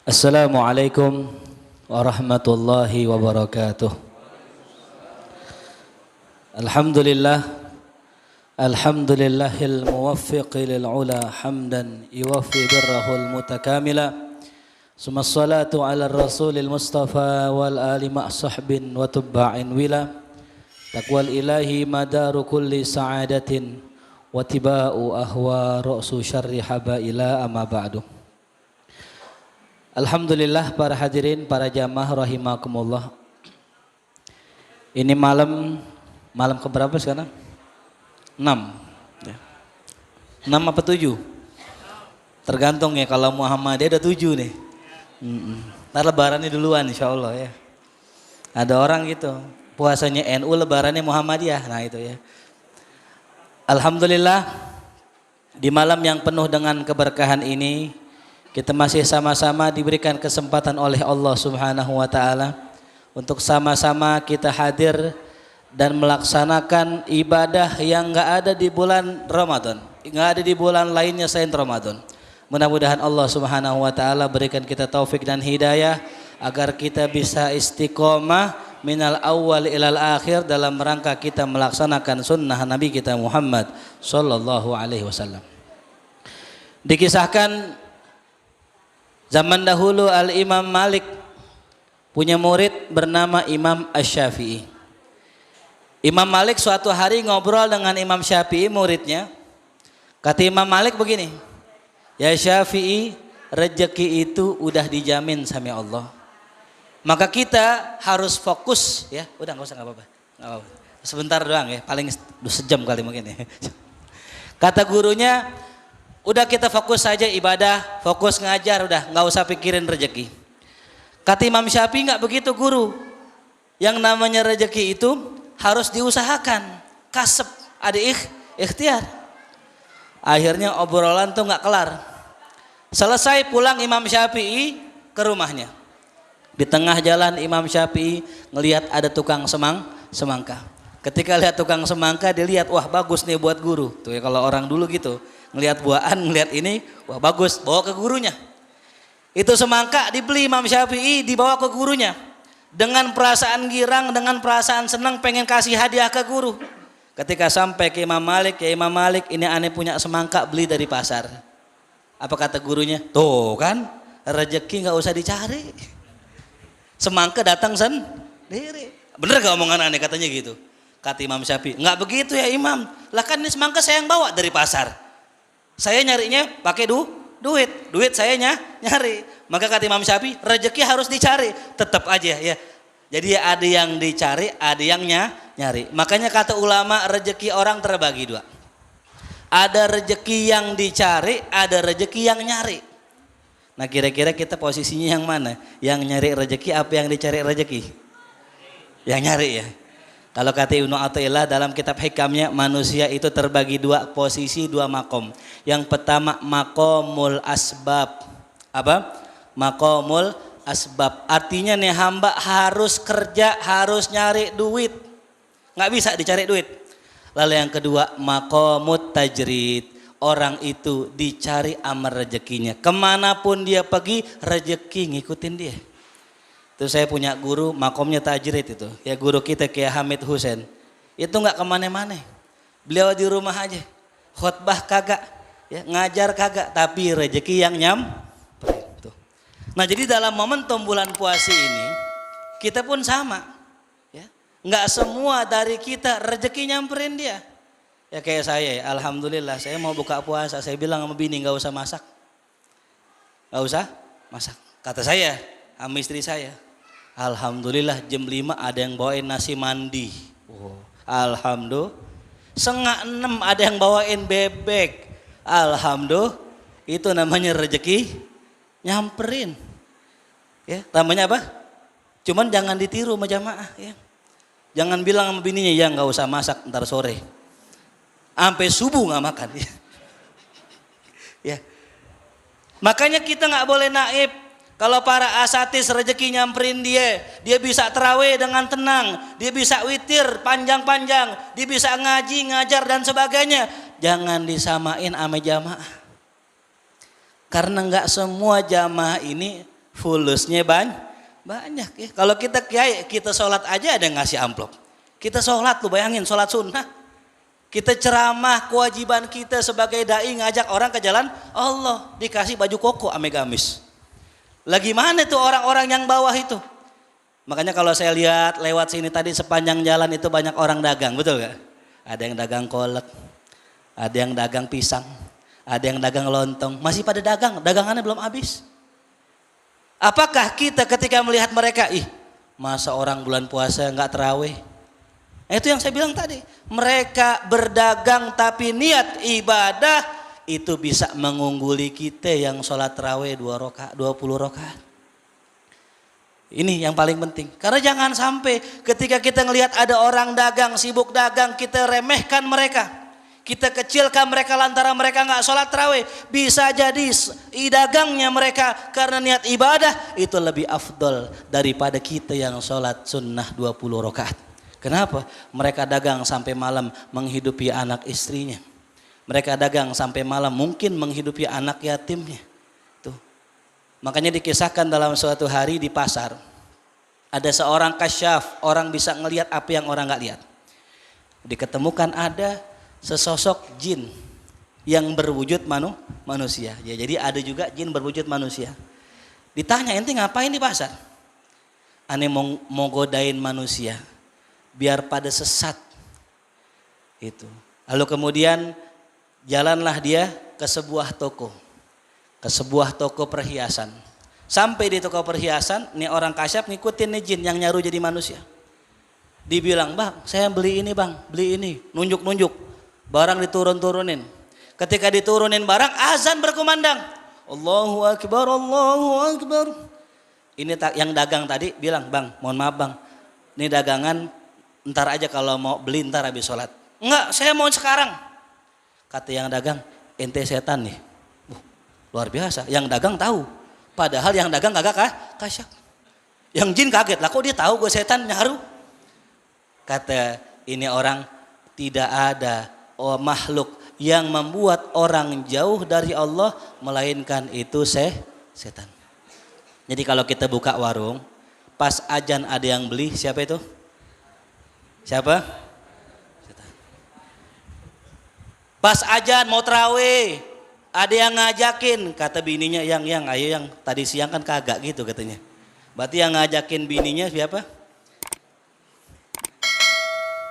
Assalamualaikum warahmatullahi wabarakatuh. Alhamdulillah, alhamdulillahil muwaffiqi lil ula hamdan yuwaffi birrahul mutakamila. Summa salatu ala rasulil mustafa wal ali ma'sahbin wa tubba'in wila. Taqwal ilahi madaru kulli sa'adatin wa tiba'u ahwa ra'su syarri habaila amma ba'du. Alhamdulillah para hadirin, para jamaah rahimakumullah. Ini malam keberapa sekarang? 6 ya. 6 apa 7? Tergantung ya, kalau Muhammadiyah ada 7 nih. Ntar lebarannya duluan insyaallah ya. Ada orang gitu, puasanya NU lebarannya Muhammadiyah. Nah itu ya. Alhamdulillah, di malam yang penuh dengan keberkahan ini kita masih sama-sama diberikan kesempatan oleh Allah Subhanahu wa taala untuk sama-sama kita hadir dan melaksanakan ibadah yang enggak ada di bulan Ramadan, enggak ada di bulan lainnya selain Ramadan. Mudah-mudahan Allah Subhanahu wa taala berikan kita taufik dan hidayah agar kita bisa istiqomah minal awal ilal akhir dalam rangka kita melaksanakan sunnah Nabi kita Muhammad sallallahu alaihi wasallam. Dikisahkan zaman dahulu Al-Imam Malik punya murid bernama Imam Asy-Syafi'i. Imam Malik suatu hari ngobrol dengan Imam Syafi'i muridnya. Kata Imam Malik begini, "Ya Syafi'i, rezeki itu udah dijamin sama Allah. Maka kita harus fokus ya." Udah enggak usah, enggak apa-apa. Sebentar doang ya, paling sejam kali mungkin ya. Kata gurunya, udah kita fokus saja ibadah, fokus ngajar, udah nggak usah pikirin rezeki. Kata Imam Syafi'i, nggak begitu guru. Yang namanya rezeki itu harus diusahakan, kasep, ada ikhtiar. Akhirnya obrolan tuh nggak kelar. Selesai pulang Imam Syafi'i ke rumahnya. Di tengah jalan Imam Syafi'i ngelihat ada tukang semangka. Ketika lihat tukang semangka, dia lihat, wah bagus nih buat guru. Tuh ya, kalau orang dulu gitu. Ngelihat buahan, ngelihat ini, wah bagus, bawa ke gurunya. Itu semangka dibeli Imam Syafi'i, dibawa ke gurunya. Dengan perasaan girang, dengan perasaan senang, pengen kasih hadiah ke guru. Ketika sampai ke Imam Malik, ya Imam Malik, ini aneh punya semangka, beli dari pasar. Apa kata gurunya? Tuh kan, rezeki nggak usah dicari. Semangka datang sendiri. Bener gak omongan aneh katanya gitu? Kata Imam Syafi'i, nggak begitu ya Imam. Lah kan ini semangka saya yang bawa dari pasar. Saya nyarinya pakai duit saya nyari. Maka kata Imam Syafi'i, rezeki harus dicari, tetap aja ya. Jadi ada yang dicari, ada yang nyari. Makanya kata ulama, rezeki orang terbagi 2. Ada rezeki yang dicari, ada rezeki yang nyari. Nah kira-kira kita posisinya yang mana? Yang nyari rezeki apa yang dicari rezeki? Yang nyari ya. Kalau kata Ibnu Athaillah dalam kitab hikamnya, manusia itu terbagi 2 posisi, 2 makom. Yang pertama makomul asbab. Apa? Makomul asbab. Artinya nih hamba harus kerja, harus nyari duit. Nggak bisa dicari duit. Lalu yang kedua makomut tajrid. Orang itu dicari amal rezekinya. Kemanapun dia pergi, rezeki ngikutin dia. Itu saya punya guru makomnya tajrid itu. Ya guru kita kayak Hamid Hussein. Itu nggak kemana-mana. Beliau di rumah aja. Khutbah kagak, ya, ngajar kagak, tapi rezeki yang tuh. Nah jadi dalam momentum bulan puasa ini kita pun sama. Ya. Nggak semua dari kita rezeki nyamperin dia. Ya kayak saya, alhamdulillah saya mau buka puasa. Saya bilang sama bini nggak usah masak. Nggak usah masak. Kata saya sama istri saya, alhamdulillah jam 5 ada yang bawain nasi mandi. Oh, alhamdulillah. 5:30 ada yang bawain bebek. Alhamdulillah. Itu namanya rezeki nyamperin. Ya, namanya apa? Cuman jangan ditiru sama jamaah ya. Jangan bilang sama bininya, ya nggak usah masak ntar sore. Sampai subuh nggak makan. Ya. Makanya kita nggak boleh naib. Kalau para asatis rezeki nyamperin dia bisa terawih dengan tenang, dia bisa witir panjang-panjang, dia bisa ngaji, ngajar dan sebagainya. Jangan disamain sama jamaah. Karena nggak semua jamaah ini Fulusnya banyak ya. Kalau kita kiai, kita sholat aja ada yang ngasih amplop. Kita sholat tuh bayangin, sholat sunnah. Kita ceramah, kewajiban kita sebagai dai ngajak orang ke jalan Allah, dikasih baju koko ame gamis. Lagi mana tuh orang-orang yang bawah itu? Makanya kalau saya lihat lewat sini tadi sepanjang jalan itu banyak orang dagang, betul gak? Ada yang dagang kolak, ada yang dagang pisang, ada yang dagang lontong, masih pada dagang, dagangannya belum habis. Apakah kita ketika melihat mereka, masa orang bulan puasa nggak terawih? Nah, itu yang saya bilang tadi, mereka berdagang tapi niat ibadah itu bisa mengungguli kita yang sholat terawih 20 rakaat. Ini yang paling penting. Karena jangan sampai ketika kita ngelihat ada orang dagang, sibuk dagang, kita remehkan mereka. Kita kecilkan mereka lantaran mereka nggak sholat tarawih. Bisa jadi dagangnya mereka karena niat ibadah itu lebih afdol daripada kita yang sholat sunnah 20 rakaat. Kenapa? Mereka dagang sampai malam menghidupi anak istrinya. Mereka dagang sampai malam mungkin menghidupi anak yatimnya. Tuh. Makanya dikisahkan dalam suatu hari di pasar. Ada seorang kasyaf, orang bisa ngelihat apa yang orang nggak lihat. Diketemukan ada sesosok jin yang berwujud manusia. Ya, jadi ada juga jin berwujud manusia. Ditanya, ente ngapain di pasar? Ane mau godain manusia biar pada sesat. Itu. Lalu kemudian jalanlah dia ke sebuah toko. Ke sebuah toko perhiasan. Sampai di toko perhiasan, nih orang kasyaf ngikutin nih jin yang nyaru jadi manusia. Dibilang, bang saya beli ini bang, beli ini. Nunjuk-nunjuk. Barang diturun-turunin. Ketika diturunin barang, azan berkumandang. Allahu Akbar, Allahu Akbar. Ini yang dagang tadi bilang, bang mohon maaf bang, ini dagangan ntar aja kalau mau beli ntar habis sholat. Enggak, saya mau sekarang. Kata yang dagang, ente setan nih. Luar biasa, yang dagang tahu. Padahal yang dagang kagak kasyaf. Yang jin kaget, lah kok dia tahu gue setan nyaru. Kata ini orang, tidak ada makhluk yang membuat orang jauh dari Allah melainkan itu setan. Jadi kalau kita buka warung, pas azan ada yang beli, siapa itu? Siapa? Setan. Pas azan mau tarawih, ada yang ngajakin, kata bininya yang ayo yang tadi siang kan kagak gitu katanya. Berarti yang ngajakin bininya siapa?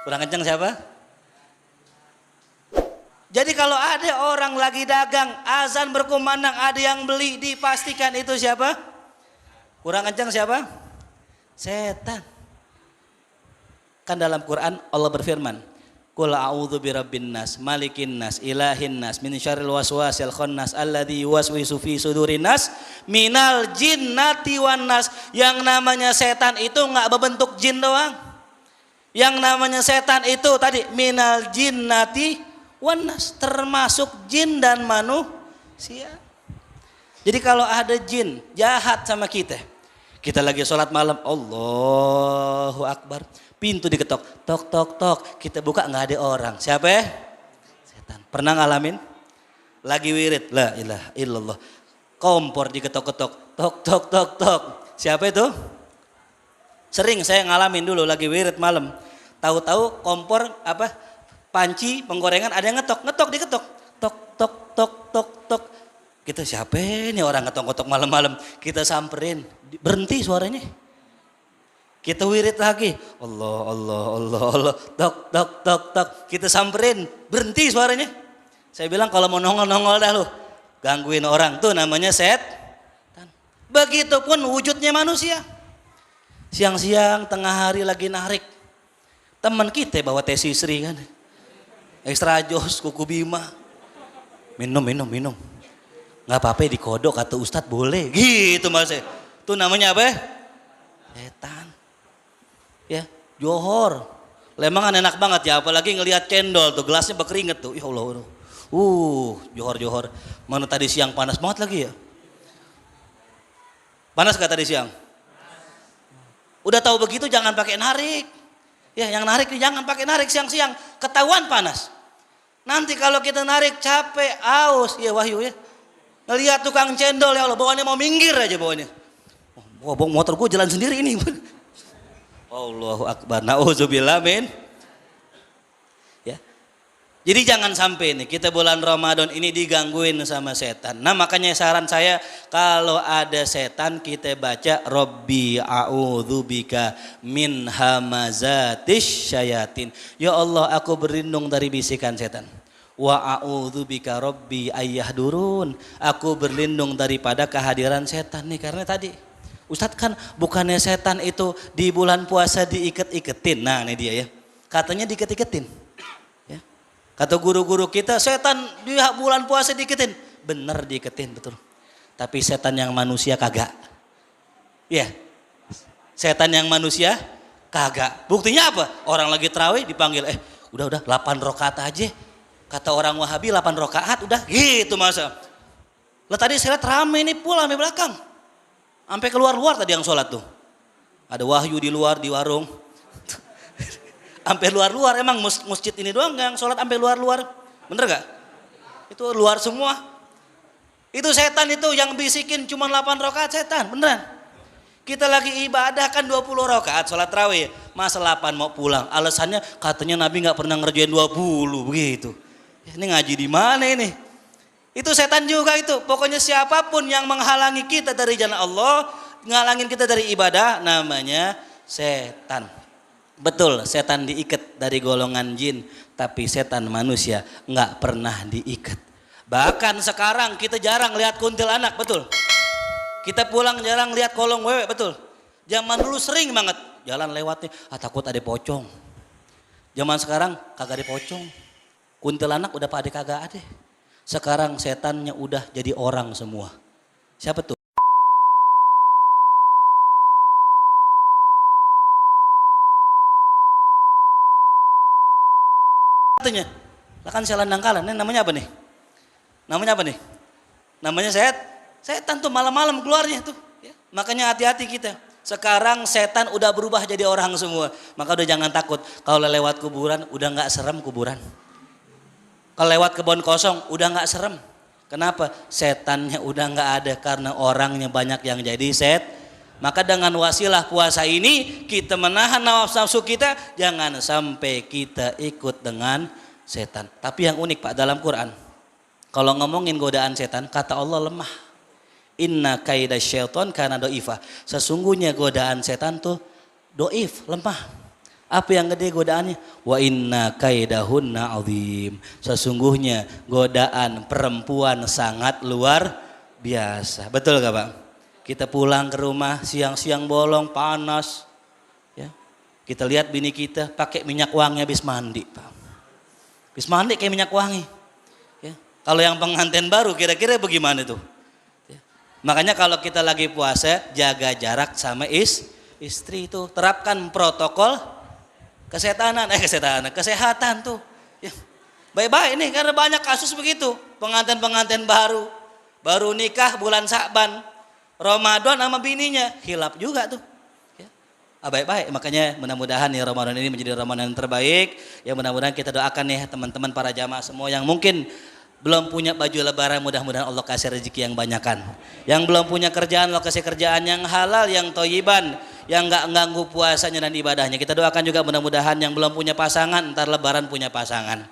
Kurang kencang siapa? Jadi kalau ada orang lagi dagang, azan berkumandang, ada yang beli, dipastikan itu siapa? Kurang kencang siapa? Setan. Kan dalam Quran Allah berfirman, Qul a'udzu birabbin nas, malikin nas, ilahin nas, min syarril waswasil khannas alladzi yuwaswisu fi sudurin nas minal jinnati wan nas. Yang namanya setan itu enggak berbentuk jin doang. Yang namanya setan itu tadi minal jinnati wanas, termasuk jin dan manusia. Jadi kalau ada jin jahat sama kita, kita lagi sholat malam, Allahu Akbar, pintu diketok, tok tok tok, kita buka nggak ada orang, siapa ya? Setan. Pernah ngalamin? Lagi wirid, la ilaha illallah, kompor diketok-ketok, tok tok tok tok, siapa itu? Sering saya ngalamin dulu lagi wirid malam, tahu-tahu kompor apa? Panci penggorengan ada yang ngetok diketok, tok tok tok tok tok. Kita siapa nih orang ngetok-ngetok malam-malam? Kita samperin, berhenti suaranya. Kita wirid lagi, Allah Allah Allah Allah, tok tok tok tok. Kita samperin, berhenti suaranya. Saya bilang kalau mau nongol-nongol dah lu, gangguin orang tuh namanya setan. Begitupun wujudnya manusia. Siang-siang tengah hari lagi narik, teman kita bawa teh sisri kan. Ekstra jos, kuku bima. Minum. Nggak apa-apa dikodok kata Ustadz boleh. Gitu maksudnya. Itu namanya apa? Setan. Ya, johor. Lemangan enak banget ya, apalagi ngelihat cendol tuh, gelasnya berkeringet tuh. Ya Allah. Johor. Mana tadi siang panas banget lagi ya? Panas gak tadi siang? Udah tahu begitu jangan pakai narik. Ya, yang narik jangan pakai narik siang-siang, ketahuan panas. Nanti kalau kita narik capek, aus, ya Wahyu ya. Ngelihat tukang cendol ya Allah, bawaannya mau minggir aja bawaannya. Wah, motor gue jalan sendiri ini. Allahu Akbar, na'udzubillah min. Ya. Jadi jangan sampai nih kita bulan Ramadan ini digangguin sama setan. Nah makanya saran saya kalau ada setan kita baca Rabbi a'udzubika min hamazatis syayatin. Ya Allah aku berlindung dari bisikan setan. Wa a'udzubika Rabbi ayyahdurun. Aku berlindung daripada kehadiran setan nih karena tadi Ustadz kan bukannya setan itu di bulan puasa diiket-iketin. Nah ini dia ya. Katanya diiket-iketin. Ya. Kata guru-guru kita setan di bulan puasa diiketin. Bener diiketin betul. Tapi setan yang manusia kagak. Ya. Setan yang manusia kagak. Buktinya apa? Orang lagi tarawih dipanggil. Udah 8 rakaat aja. Kata orang Wahabi 8 rakaat udah gitu masa. Lah tadi saya lihat rame nih pula sampai belakang. Sampai keluar-luar tadi yang sholat tuh. Ada Wahyu di luar di warung. Sampai luar-luar emang masjid ini doang yang sholat sampai luar-luar. Bener gak? Itu luar semua. Itu setan itu yang bisikin cuma 8 rakaat setan. Beneran. Kita lagi ibadah kan 20 rakaat sholat tarawih. Masa 8 mau pulang. Alasannya katanya Nabi gak pernah ngerjain 20 begitu. Ini ngaji di mana ini? Itu setan juga itu. Pokoknya siapapun yang menghalangi kita dari jalan Allah, ngalangin kita dari ibadah, namanya setan. Betul, setan diikat dari golongan jin, tapi setan manusia nggak pernah diikat. Bahkan sekarang kita jarang lihat kuntilanak, betul. Kita pulang jarang lihat kolong wewe, betul. Zaman dulu sering banget jalan lewatnya, takut ada pocong. Zaman sekarang kagak ada pocong. Kuntilanak udah pada kagak ada. Sekarang setannya udah jadi orang semua. Siapa tuh? Katanya, lah kan saya landangkalan. Ini namanya apa nih? Namanya apa nih? Namanya setan tuh malam-malam keluarnya tuh. Ya. Makanya hati-hati kita. Sekarang setan udah berubah jadi orang semua. Maka udah jangan takut. Kalau lewat kuburan udah nggak serem kuburan. Kalau lewat kebun kosong udah nggak serem. Kenapa? Setannya udah nggak ada karena orangnya banyak yang jadi Maka dengan wasilah puasa ini kita menahan nafsu kita, jangan sampai kita ikut dengan setan. Tapi yang unik Pak dalam Quran, kalau ngomongin godaan setan, kata Allah lemah. Inna kaida syaiton kana doifah. Sesungguhnya godaan setan tuh doif, lemah. Apa yang gede godaannya? Wa inna kaidahunna azim. Sesungguhnya godaan perempuan sangat luar biasa. Betul gak Pak? Kita pulang ke rumah siang-siang bolong panas. Ya. Kita lihat bini kita pakai minyak wangi habis mandi Pak. Habis mandi kayak minyak wangi. Ya. Kalau yang pengantin baru kira-kira bagaimana tuh? Ya. Makanya kalau kita lagi puasa jaga jarak sama istri itu. Terapkan protokol kesehatan tuh. Ya. Baik-baik nih karena banyak kasus begitu. Pengantin-pengantin baru nikah bulan Sa'ban, Ramadan sama bininya hilap juga tuh. Ya. Baik-baik makanya mudah-mudahan ya Ramadan ini menjadi Ramadan yang terbaik. Ya mudah-mudahan kita doakan nih teman-teman para jamaah semua yang mungkin belum punya baju lebaran, mudah-mudahan Allah kasih rezeki yang banyakan. Yang belum punya kerjaan, Allah kasih kerjaan yang halal, yang toyiban, yang nggak ganggu puasanya dan ibadahnya. Kita doakan juga mudah-mudahan yang belum punya pasangan, ntar lebaran punya pasangan.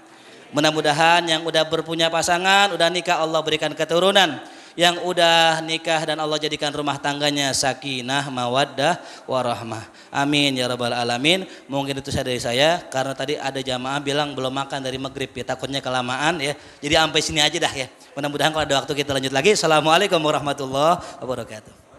Mudah-mudahan yang udah berpunya pasangan, udah nikah Allah berikan keturunan. Yang udah nikah dan Allah jadikan rumah tangganya sakinah, mawaddah, warahmah. Amin ya rabbal alamin. Mungkin itu saja dari saya karena tadi ada jamaah bilang belum makan dari maghrib ya, takutnya kelamaan ya. Jadi sampai sini aja dah ya. Mudah-mudahan kalau ada waktu kita lanjut lagi. Assalamualaikum warahmatullahi wabarakatuh.